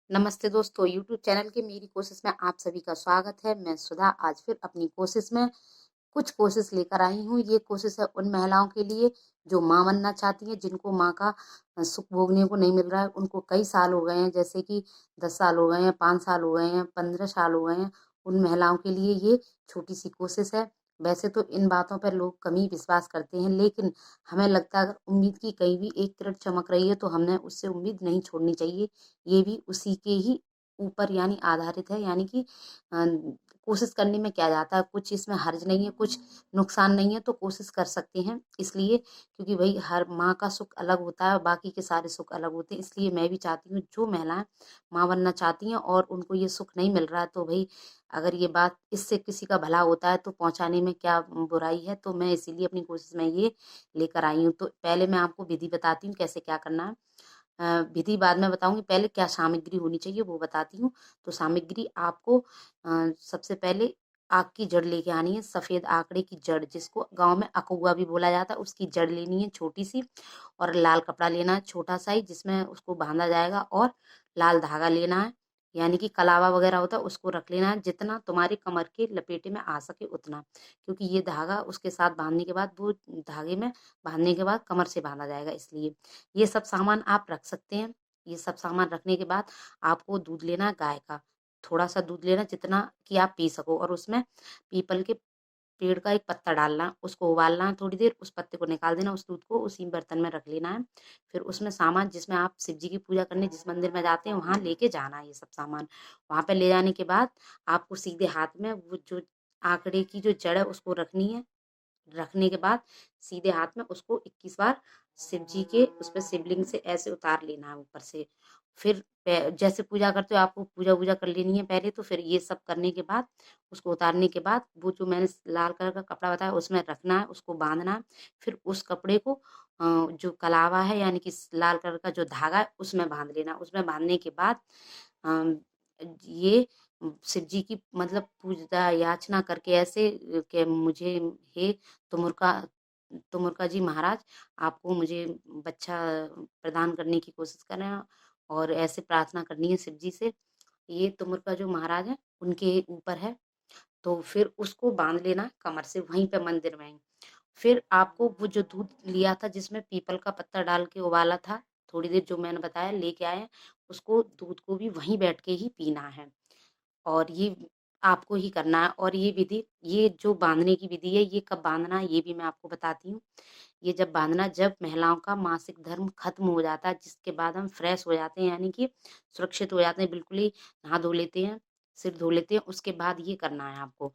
नमस्ते दोस्तों, YouTube channel के मेरी कोशिश में आप सभी का स्वागत है। मैं सुधा आज फिर अपनी कोशिश में कुछ कोशिश लेकर आई हूँ। ये कोशिश है उन महिलाओं के लिए जो माँ बनना चाहती हैं, जिनको माँ का सुख भोगने को नहीं मिल रहा है। उनको कई साल हो गए हैं, जैसे कि 10 साल हो गए हैं, 5 साल हो गए हैं, 15 साल हो गए हैं। उन महिलाओं के लिए ये छोटी सी कोशिश है। वैसे तो इन बातों पर लोग कम ही विश्वास करते हैं, लेकिन हमें लगता है अगर उम्मीद की कहीं भी एक किरण चमक रही है तो हमने उससे उम्मीद नहीं छोड़नी चाहिए। ये भी उसी के ही ऊपर यानी आधारित है, यानी कि कोशिश करने में क्या जाता है, कुछ इसमें हर्ज नहीं है, कुछ नुकसान नहीं है, तो कोशिश कर सकते हैं। इसलिए क्योंकि भाई हर माँ का सुख अलग होता है, बाकी के सारे सुख अलग होते हैं। इसलिए मैं भी चाहती हूँ जो महिलाएं माँ बनना चाहती हैं और उनको ये सुख नहीं मिल रहा है, तो भाई अगर ये बात इससे किसी का भला होता है तो पहुंचाने में क्या बुराई है। तो मैं इसीलिए अपनी कोशिश में ये लेकर आई हूँ। तो पहले मैं आपको विधि बताती हूँ कैसे क्या करना है। विधि बाद में बताऊंगी, पहले क्या सामग्री होनी चाहिए वो बताती हूँ। तो सामग्री आपको सबसे पहले आक की जड़ लेके आनी है। सफेद आकड़े की जड़, जिसको गांव में अकउआ भी बोला जाता है, उसकी जड़ लेनी है छोटी सी। और लाल कपड़ा लेना है छोटा सा ही, जिसमें उसको बांधा जाएगा। और लाल धागा लेना है, यानी कि कलावा वगैरह होता है उसको रख लेना है, जितना तुम्हारी कमर के लपेटे में आ सके उतना। क्योंकि ये धागा उसके साथ बांधने के बाद वो धागे में बांधने के बाद कमर से बांधा जाएगा, इसलिए ये सब सामान आप रख सकते हैं। ये सब सामान रखने के बाद आपको दूध लेना है गाय का। थोड़ा सा दूध लेना, जितना कि आप पी सको। और उसमें पीपल के पेड़ का एक पत्ता डालना, उसको उबालना है थोड़ी देर, उस पत्ते को निकाल देना, उस दूध को उसी बर्तन में रख लेना है। फिर उसमें सामान जिसमें आप शिव जी की पूजा करने जिस मंदिर में जाते हैं वहां लेके जाना है। ये सब सामान वहां पे ले जाने के बाद आपको सीधे हाथ में वो जो आंकड़े की जो जड़ है उसको रखनी है। रखने के बाद सीधे हाथ में उसको 21 बार शिव जी के उस पर शिवलिंग से ऐसे उतार लेना है ऊपर से। फिर जैसे पूजा करते हो आपको पूजा वूजा कर लेनी है पहले। तो फिर ये सब करने के बाद उसको उतारने के बाद वो जो मैंने लाल कलर का कपड़ा बताया उसमें रखना है, उसको बांधना है। फिर उस कपड़े को जो कलावा है यानी कि लाल कलर का जो धागा है उसमें बांध लेना। उसमें बांधने के बाद ये शिव जी की मतलब पूजा याचना करके ऐसे कि मुझे हे तुमुरका तुमुरका जी महाराज, आपको मुझे बच्चा प्रदान करने की कोशिश करें। और ऐसे प्रार्थना करनी है शिव जी से। ये तुमुरका जो महाराज है उनके ऊपर है। तो फिर उसको बांध लेना कमर से वहीं पे मंदिर में ही। फिर आपको वो जो दूध लिया था जिसमें पीपल का पत्ता डाल के उबाला था थोड़ी देर, जो मैंने बताया लेके आए, उसको दूध को भी वहीं बैठ के ही पीना है। और ये आपको ही करना है। और ये विधि, ये जो बांधने की विधि है, ये कब बांधना है ये भी मैं आपको बताती हूँ। ये जब बांधना, जब महिलाओं का मासिक धर्म खत्म हो जाता है, जिसके बाद हम फ्रेश हो जाते हैं, यानी कि सुरक्षित हो जाते हैं, बिल्कुल ही नहा धो लेते हैं, सिर धो लेते हैं, उसके बाद ये करना है आपको।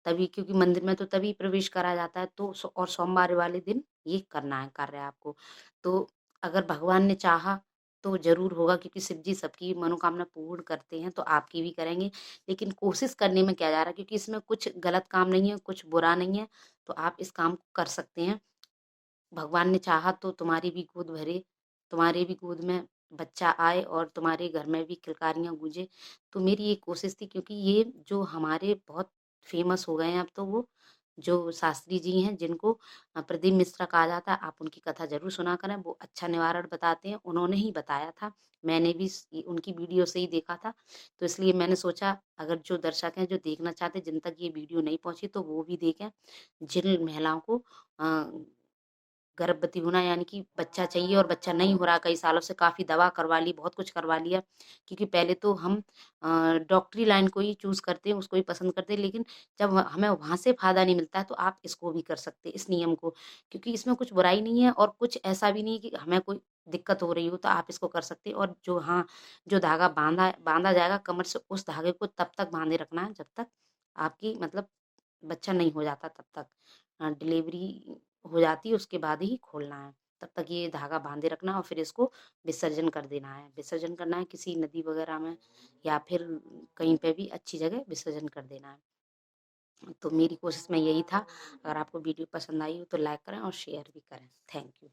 तभी, क्योंकि मंदिर में तो तभी प्रवेश करा जाता है। तो और सोमवार वाले दिन ये करना है कार्य आपको। तो अगर भगवान ने चाहा तो जरूर होगा, क्योंकि शिव जी सबकी मनोकामना पूर्ण करते हैं, तो आपकी भी करेंगे। लेकिन कोशिश करने में क्या जा रहा है, क्योंकि इसमें कुछ गलत काम नहीं है, कुछ बुरा नहीं है। तो आप इस काम को कर सकते हैं। भगवान ने चाहा तो तुम्हारी भी गोद भरे, तुम्हारे भी गोद में बच्चा आए और तुम्हारे घर में भी किलकारियां गूंजे। तो मेरी ये कोशिश थी, क्योंकि ये जो हमारे बहुत फेमस हो गए हैं अब तो, वो जो शास्त्री जी हैं जिनको प्रदीप मिश्रा कहा जाता है, आप उनकी कथा जरूर सुना करें। वो अच्छा निवारण बताते हैं, उन्होंने ही बताया था। मैंने भी उनकी वीडियो से ही देखा था। तो इसलिए मैंने सोचा अगर जो दर्शक हैं जो देखना चाहते हैं, जिन तक ये वीडियो नहीं पहुंची, तो वो भी देखें। जिन महिलाओं को गर्भवती होना यानी कि बच्चा चाहिए और बच्चा नहीं हो रहा, कई सालों से काफ़ी दवा करवा ली, बहुत कुछ करवा लिया। क्योंकि पहले तो हम डॉक्टरी लाइन को ही चूज़ करते हैं, उसको ही पसंद करते हैं। लेकिन जब हमें वहाँ से फ़ायदा नहीं मिलता है तो आप इसको भी कर सकते हैं, इस नियम को। क्योंकि इसमें कुछ बुराई नहीं है और कुछ ऐसा भी नहीं है कि हमें कोई दिक्कत हो रही हो, तो आप इसको कर सकते हैं। और जो, हाँ, जो धागा बाँधा बाँधा जाएगा कमर से, उस धागे को तब तक बाँधे रखना है जब तक आपकी मतलब बच्चा नहीं हो जाता, तब तक। डिलीवरी हो जाती है उसके बाद ही खोलना है। तब तक ये धागा बांधे रखना और फिर इसको विसर्जन कर देना है। विसर्जन करना है किसी नदी वगैरह में, या फिर कहीं पे भी अच्छी जगह विसर्जन कर देना है। तो मेरी कोशिश में यही था। अगर आपको वीडियो पसंद आई हो तो लाइक करें और शेयर भी करें। Thank you.